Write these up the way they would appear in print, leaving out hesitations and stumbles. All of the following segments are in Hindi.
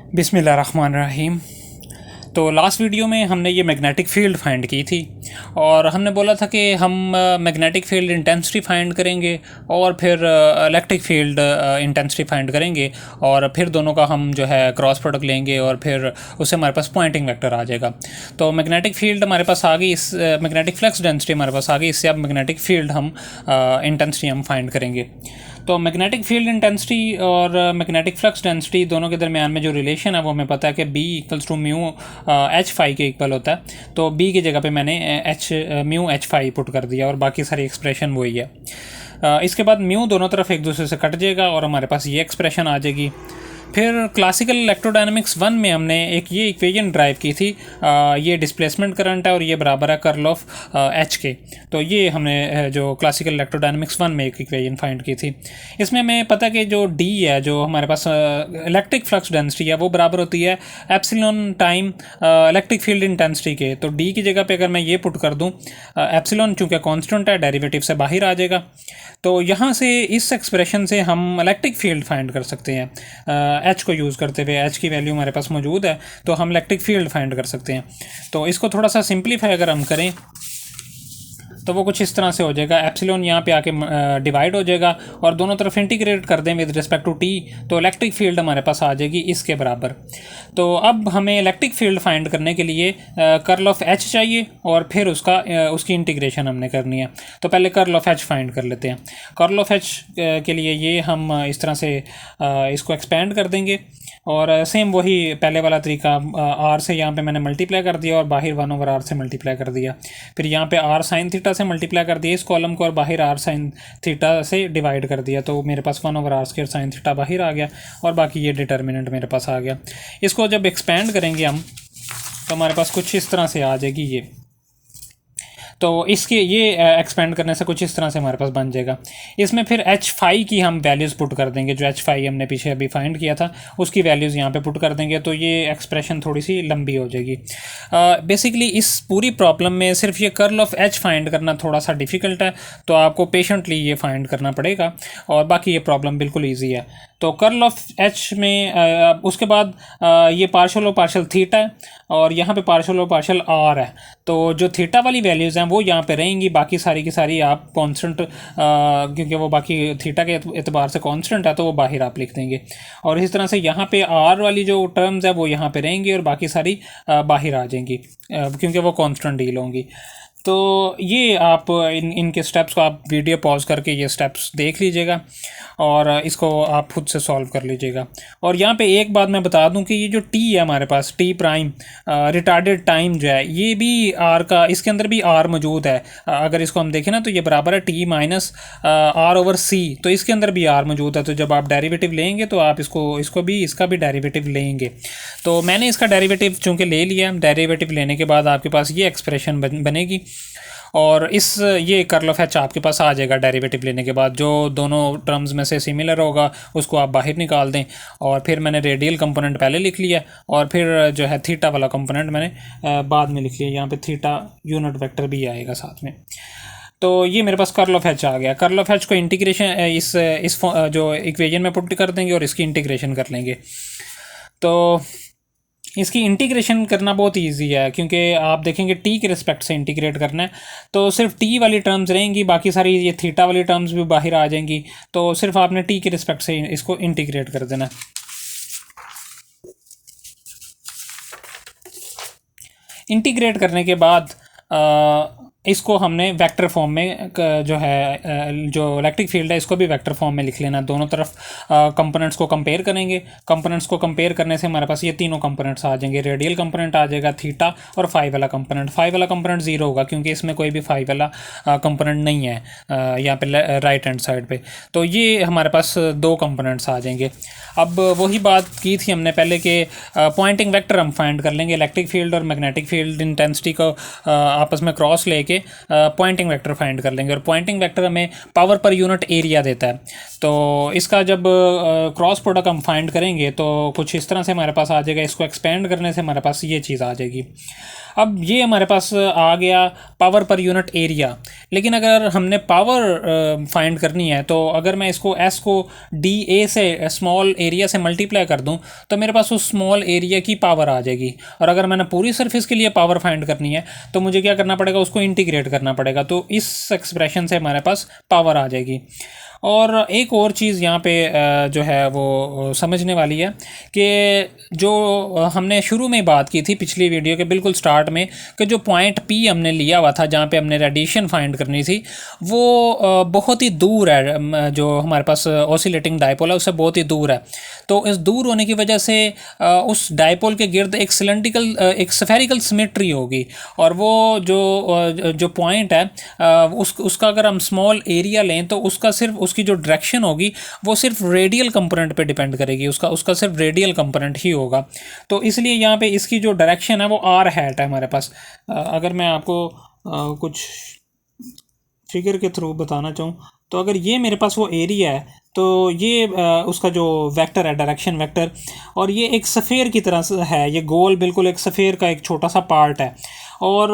बिस्मिल्लाहिर्रहमानिर्रहीम। तो लास्ट वीडियो में हमने ये मैग्नेटिक फ़ील्ड फाइंड की थी और हमने बोला था कि हम मैग्नेटिक फ़ील्ड इंटेंसिटी फाइंड करेंगे और फिर इलेक्ट्रिक फ़ील्ड इंटेंसिटी फाइंड करेंगे और फिर दोनों का हम जो है क्रॉस प्रोडक्ट लेंगे और फिर उससे हमारे पास पॉइंटिंग वेक्टर आ जाएगा। तो मैग्नेटिक फ़ील्ड हमारे पास आ गई, इस मैग्नेटिक फ्लक्स डेंसिटी हमारे पास आ गई, इससे अब मैग्नेटिक फ़ील्ड हम इंटेंसिटी हम फाइंड करेंगे। तो मैग्नेटिक फील्ड इंटेंसिटी और मैग्नेटिक फ्लक्स डेंसिटी दोनों के दरमियान में जो रिलेशन है वो हमें पता है कि B equals to mu H phi के इक्वल होता है। तो बी की जगह पे मैंने म्यू एच फाई पुट कर दिया और बाकी सारी एक्सप्रेशन वही है। इसके बाद म्यू दोनों तरफ एक दूसरे से कट जाएगा और हमारे पास ये एक्सप्रेशन आ जाएगी। फिर क्लासिकल इलेक्ट्रोडायनेमिक्स 1 में हमने एक ये इक्वेशन ड्राइव की थी, ये डिस्प्लेसमेंट करंट है और ये बराबर है कर्ल ऑफ एच के। तो ये हमने जो क्लासिकल इलेक्ट्रोडायनेमिक्स 1 में एक इक्वेशन फाइंड की थी। इसमें हमें पता कि जो डी है, जो हमारे पास इलेक्ट्रिक फ्लक्स डेंसिटी है, वो बराबर होती है epsilon time electric field intensity के। तो डी की जगह पे अगर मैं ये पुट कर दूँ, एप्सिलॉन चूँकि कॉन्स्टेंट है, डेरिवेटिव से बाहर आ जाएगा। तो यहाँ से इस एक्सप्रेशन से हम इलेक्ट्रिक फील्ड फाइंड कर सकते हैं। एच को यूज़ करते हुए, एच की वैल्यू हमारे पास मौजूद है तो हम इलेक्ट्रिक फील्ड फाइंड कर सकते हैं। तो इसको थोड़ा सा सिंप्लीफाई अगर हम करें तो वो कुछ इस तरह से हो जाएगा, एप्सिलॉन यहाँ पे आके डिवाइड हो जाएगा और दोनों तरफ इंटीग्रेट कर दें विद रिस्पेक्ट टू टी, तो इलेक्ट्रिक फील्ड हमारे पास आ जाएगी इसके बराबर। तो अब हमें इलेक्ट्रिक फील्ड फाइंड करने के लिए कर्ल ऑफ एच चाहिए और फिर उसकी इंटीग्रेशन हमने करनी है। तो पहले कर्ल ऑफ एच फाइंड कर लेते हैं। कर्ल ऑफ एच के लिए ये हम इस तरह से इसको एक्सपेंड कर देंगे और सेम वही पहले वाला तरीका, आर से यहाँ पे मैंने मल्टीप्लाई कर दिया और बाहर 1/r से मल्टीप्लाई कर दिया। फिर यहाँ पे आर साइन थीटा से मल्टीप्लाई कर दिया इस कॉलम को और बाहर आर साइन थीटा से डिवाइड कर दिया। तो मेरे पास 1/r² साइन थीटा बाहर आ गया और बाकी ये डिटर्मिनेंट मेरे पास आ गया। इसको जब एक्सपेंड करेंगे हम तो हमारे पास कुछ इस तरह से आ जाएगी ये। तो इसके ये एक्सपेंड करने से कुछ इस तरह से हमारे पास बन जाएगा। इसमें फिर एच फाई की हम वैल्यूज़ पुट कर देंगे, जो एच फाई हमने पीछे अभी फाइंड किया था उसकी वैल्यूज़ यहाँ पे पुट कर देंगे। तो ये एक्सप्रेशन थोड़ी सी लंबी हो जाएगी। बेसिकली इस पूरी प्रॉब्लम में सिर्फ ये कर्ल ऑफ एच फाइंड करना थोड़ा सा डिफ़िकल्ट है, तो आपको पेशेंटली ये फाइंड करना पड़ेगा और बाकी ये प्रॉब्लम बिल्कुल ईजी है। तो कर्ल ऑफ एच में उसके बाद ये पार्शल और पार्शल थीटा है और यहाँ पे पार्शल और पार्शल आर है। तो जो थीटा वाली वैल्यूज़ हैं वो यहाँ पे रहेंगी, बाकी सारी की सारी आप कांस्टेंट, क्योंकि वो बाकी थीटा के एतबार से कांस्टेंट है तो वो बाहर आप लिख देंगे। और इस तरह से यहाँ पे आर वाली जो टर्म्स है वो यहाँ पे रहेंगी और बाकी सारी बाहर आ जाएंगी क्योंकि वो कांस्टेंट डील होंगी। तो ये आप इनके स्टेप्स को आप वीडियो पॉज करके ये स्टेप्स देख लीजिएगा और इसको आप खुद से सॉल्व कर लीजिएगा। और यहाँ पे एक बात मैं बता दूं कि ये जो टी है हमारे पास, टी प्राइम रिटार्डेड टाइम जो है, ये भी आर का, इसके अंदर भी आर मौजूद है। अगर इसको हम देखें ना तो ये बराबर है टी माइनस R/C, तो इसके अंदर भी आर मौजूद है। तो जब आप डेरिवेटिव लेंगे तो आप इसका भी डेरिवेटिव लेंगे। तो मैंने इसका डेरिवेटिव चूँकि ले लिया, डेरिवेटिव लेने के बाद आपके पास ये एक्सप्रेशन बनेगी और ये कर्ल ऑफ एच आपके पास आ जाएगा डेरिवेटिव लेने के बाद। जो दोनों टर्म्स में से सिमिलर होगा उसको आप बाहर निकाल दें और फिर मैंने रेडियल कंपोनेंट पहले लिख लिया और फिर जो है थीटा वाला कंपोनेंट मैंने बाद में लिख लिया। यहाँ पे थीटा यूनिट वेक्टर भी आएगा साथ में। तो ये मेरे पास कर्ल ऑफ एच आ गया। कर्ल ऑफ एच को इंटीग्रेशन इस जो इक्वेशन में पुट कर देंगे और इसकी इंटीग्रेशन कर लेंगे। तो इसकी इंटीग्रेशन करना बहुत इजी है क्योंकि आप देखेंगे टी के रिस्पेक्ट से इंटीग्रेट करना है तो सिर्फ टी वाली टर्म्स रहेंगी, बाकी सारी ये थीटा वाली टर्म्स भी बाहर आ जाएंगी। तो सिर्फ आपने टी के रिस्पेक्ट से इसको इंटीग्रेट कर देना। इंटीग्रेट करने के बाद इसको हमने वेक्टर फॉर्म में जो है जो इलेक्ट्रिक फील्ड है इसको भी वेक्टर फॉर्म में लिख लेना। दोनों तरफ कंपोनेंट्स को कंपेयर करेंगे। कंपोनेंट्स को कंपेयर करने से हमारे पास ये तीनों कंपोनेंट्स आ जाएंगे। रेडियल कंपोनेंट आ जाएगा थीटा और फाई वाला कंपोनेंट। फाई वाला कंपोनेंट जीरो होगा क्योंकि इसमें कोई भी फाई वाला कंपोनेंट नहीं है यहाँ पे राइट हैंड साइड पे। तो ये हमारे पास दो कंपोनेंट्स आ जाएंगे। अब वही बात की थी हमने पहले कि पॉइंटिंग वेक्टर हम फाइंड कर लेंगे। इलेक्ट्रिक फील्ड और मैग्नेटिक फील्ड इंटेंसिटी को आपस में क्रॉस लेके पॉइंटिंग वेक्टर फाइंड कर लेंगे और पॉइंटिंग वेक्टर हमें पावर पर यूनिट एरिया देता है। तो इसका जब क्रॉस प्रोडक्ट हम फाइंड करेंगे तो कुछ इस तरह से हमारे पास आ जाएगा। इसको एक्सपेंड करने से हमारे पास ये चीज़ आ जाएगी। अब ये हमारे पास आ गया पावर पर यूनिट एरिया। लेकिन अगर हमने पावर फाइंड करनी है तो अगर मैं इसको एस को डी ए से स्मॉल एरिया से मल्टीप्लाई कर दूं तो मेरे पास उस स्मॉल एरिया की पावर आ जाएगी। और अगर मैंने पूरी सरफेस के लिए पावर फाइंड करनी है तो मुझे क्या करना पड़ेगा, उसको इंटीग्रेट करना पड़ेगा। तो इस एक्सप्रेशन से हमारे पास पावर आ जाएगी। और एक और चीज़ यहाँ पे जो है वो समझने वाली है कि जो हमने शुरू में बात की थी पिछली वीडियो के बिल्कुल स्टार्ट में, कि जो पॉइंट पी हमने लिया हुआ था जहाँ पे हमने रेडिएशन फाइंड करनी थी, वो बहुत ही दूर है। जो हमारे पास ऑसिलेटिंग डायपोल है उससे बहुत ही दूर है। तो इस दूर होने की वजह से उस डायपोल के गिर्द एक सिलेंड्रिकल एक स्फेरिकल सिमेट्री होगी। और वो जो पॉइंट है उसका अगर हम स्मॉल एरिया लें तो उसका सिर्फ उसकी जो डायरेक्शन होगी वो सिर्फ रेडियल कंपोनेंट पे डिपेंड करेगी, उसका सिर्फ रेडियल कंपोनेंट ही होगा। तो इसलिए यहाँ पे इसकी जो डायरेक्शन है वो आर हैट है हमारे पास। अगर मैं आपको कुछ फिगर के थ्रू बताना चाहूँ तो अगर ये मेरे पास वो एरिया है तो ये उसका जो वेक्टर है डायरेक्शन वेक्टर, और ये एक सफ़ेयर की तरह से है, ये गोल बिल्कुल एक सफ़ेयर का एक छोटा सा पार्ट है। और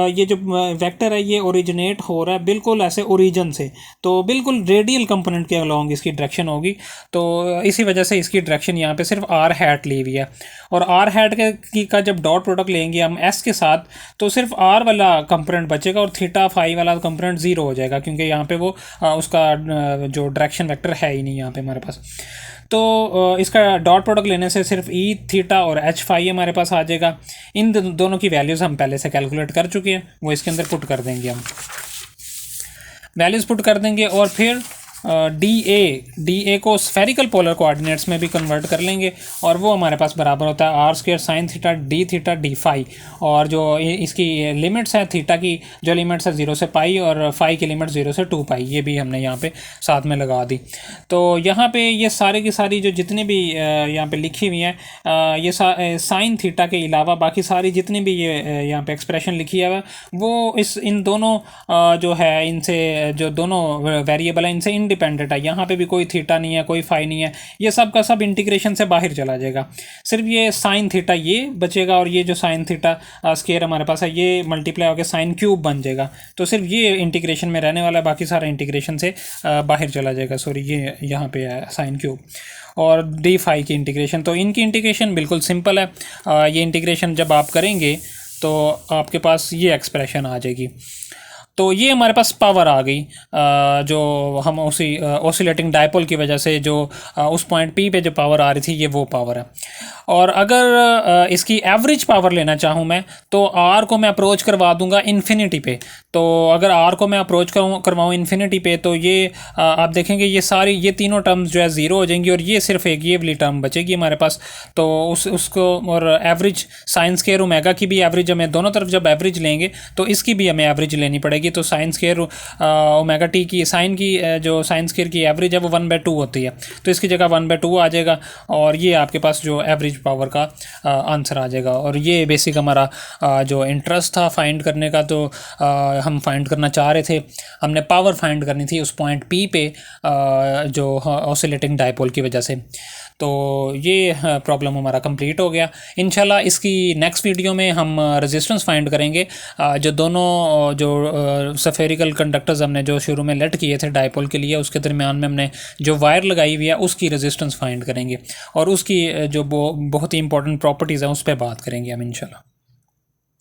ये जो वेक्टर है ये ओरिजिनेट हो रहा है बिल्कुल ऐसे ओरिजिन से, तो बिल्कुल रेडियल कंपोनेंट के अलोंग इसकी डायरेक्शन होगी। तो इसी वजह से इसकी डायरेक्शन यहाँ पे सिर्फ आर हैट ली हुई है। और आर हैट का जब डॉट प्रोडक्ट लेंगे हम एस के साथ तो सिर्फ आर वाला कंपोनेंट बचेगा और थीटा फाई वाला कंपोनेंट ज़ीरो हो जाएगा, क्योंकि यहाँ पे वो उसका जो डायरेक्शन वेक्टर है ही नहीं यहाँ पे हमारे पास। तो इसका डॉट प्रोडक्ट लेने से सिर्फ ई थीटा और एच फाई हमारे पास आ जाएगा। इन दोनों की वैल्यूज़ हम पहले से कैलकुलेट कर चुके हैं, वो इसके अंदर पुट कर देंगे, हम वैल्यूज़ पुट कर देंगे। और फिर डी ए को स्फेरिकल पोलर कोऑर्डिनेट्स में भी कन्वर्ट कर लेंगे और वो हमारे पास बराबर होता है r square sine theta d phi. और जो इसकी लिमिट्स है थीटा की जो लिमिट्स है 0 से पाई और फाई की लिमिट 0 से 2 पाई, ये भी हमने यहाँ पे साथ में लगा दी। तो यहाँ पे ये सारे की सारी जो जितनी भी यहाँ पे लिखी हुई हैं ये साइन थीटा के अलावा बाकी सारी जितनी भी ये यहाँ पे एक्सप्रेशन लिखी है वो इन दोनों जो है इनसे जो दोनों वेरिएबल है इनसे इंडिपेंडेंट है। यहाँ पे भी कोई थीटा नहीं है, कोई फाई नहीं है, ये सब का सब इंटीग्रेशन से बाहर चला जाएगा। सिर्फ ये साइन थीटा ये बचेगा और ये जो साइन थीटा स्क्वायर हमारे पास है ये मल्टीप्लाई होकर साइन क्यूब बन जाएगा। तो सिर्फ ये इंटीग्रेशन में रहने वाला है, बाकी सारा इंटीग्रेशन से बाहर चला जाएगा। सॉरी, ये यहाँ पे है साइन क्यूब और डी फाई की इंटीग्रेशन। तो इनकी इंटीग्रेशन बिल्कुल सिंपल है। ये इंटीग्रेशन जब आप करेंगे तो आपके पास ये एक्सप्रेशन आ जाएगी। तो ये हमारे पास पावर आ गई जो हम उसी ऑसिलेटिंग डायपोल की वजह से जो उस पॉइंट पी पे जो पावर आ रही थी ये वो पावर है। और अगर इसकी एवरेज पावर लेना चाहूँ मैं तो आर को मैं अप्रोच करवा दूंगा इन्फिनिटी पे। तो अगर आर को मैं अप्रोच करवाऊँ इन्फिनिटी पे तो ये आप देखेंगे ये सारी ये तीनों टर्म्स जो है ज़ीरो हो जाएंगी और ये सिर्फ एक ये वाली टर्म बचेगी हमारे पास। तो उसको और एवरेज साइन स्क्वायर ओमेगा की भी एवरेज हमें दोनों तरफ जब एवरेज लेंगे तो इसकी भी हमें एवरेज लेनी पड़ेगी। तो साइन स्क्वायर ओमेगा टी की साइन की जो साइन स्क्वायर की एवरेज है वो 1/2 होती है, तो इसकी जगह 1/2 आ जाएगा और ये आपके पास जो एवरेज पावर का आंसर आ जाएगा। और ये बेसिक हमारा जो इंटरेस्ट था फाइंड करने का, तो हम फाइंड करना चाह रहे थे, हमने पावर फाइंड करनी थी उस पॉइंट पी पे जो ऑसिलेटिंग डायपोल की वजह से। तो ये प्रॉब्लम हमारा कंप्लीट हो गया। इंशाल्लाह इसकी नेक्स्ट वीडियो में हम रेजिस्टेंस फाइंड करेंगे। जो दोनों जो सफेरिकल कंडक्टर्स हमने जो शुरू में लेट किए थे डायपोल के लिए उसके दरमियान में हमने जो वायर लगाई हुई है उसकी रेजिस्टेंस फाइंड करेंगे और उसकी जो बहुत ही इंपॉर्टेंट प्रॉपर्टीज़ हैं उस पर बात करेंगे हम इंशाल्लाह।